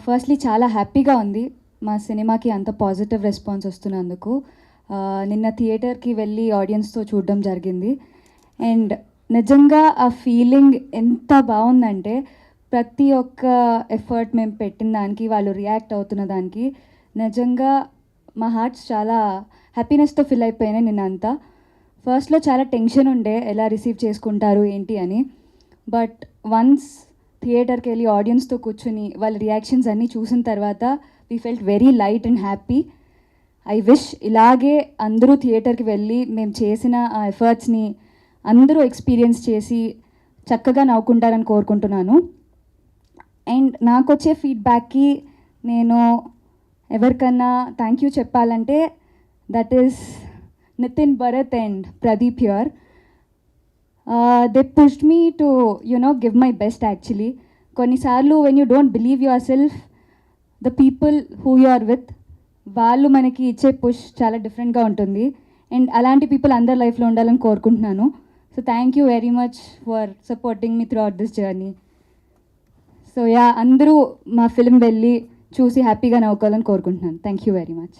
Firstly చాలా హ్యాపీగా ఉంది మా సినిమాకి అంత పాజిటివ్ రెస్పాన్స్ వస్తున్నందుకు. నిన్న థియేటర్కి వెళ్ళి ఆడియన్స్తో చూడడం జరిగింది. అండ్ నిజంగా ఆ ఫీలింగ్ ఎంత బాగుందంటే ప్రతి ఒక్క ఎఫర్ట్ మేము పెట్టిన దానికి వాళ్ళు రియాక్ట్ అవుతున్న దానికి నిజంగా మా హార్ట్స్ చాలా హ్యాపీనెస్తో ఫిల్ అయిపోయినాయి నిన్నంతా. ఫస్ట్లో చాలా టెన్షన్ ఉండే ఎలా రిసీవ్ చేసుకుంటారు ఏంటి అని. బట్ వన్స్ థియేటర్కి వెళ్ళి ఆడియన్స్తో కూర్చుని వాళ్ళ రియాక్షన్స్ అన్నీ చూసిన తర్వాత we felt very light and happy. I wish ఇలాగే అందరూ థియేటర్కి వెళ్ళి మేము చేసిన ఆ ఎఫర్ట్స్ని అందరూ ఎక్స్పీరియన్స్ చేసి చక్కగా నవ్వుకుంటారని కోరుకుంటున్నాను. అండ్ నాకు వచ్చే ఫీడ్బ్యాక్కి నేను ఎవరికన్నా థ్యాంక్ యూ చెప్పాలంటే that is Nithin, Bharat and Pradeep here. They pushed me to give my best actually. కొన్నిసార్లు when you don't believe yourself, the people who you are with వాళ్ళు మనకి ఇచ్చే పుష్ చాలా డిఫరెంట్గా ఉంటుంది. అండ్ అలాంటి పీపుల్ అందరి లైఫ్లో ఉండాలని కోరుకుంటున్నాను. So thank you very much for supporting me through out this journey. So అందరూ మా ఫిల్మ్ వెళ్ళి చూసి హ్యాపీగా నవ్వుకోవాలని కోరుకుంటున్నాను. Thank you very much.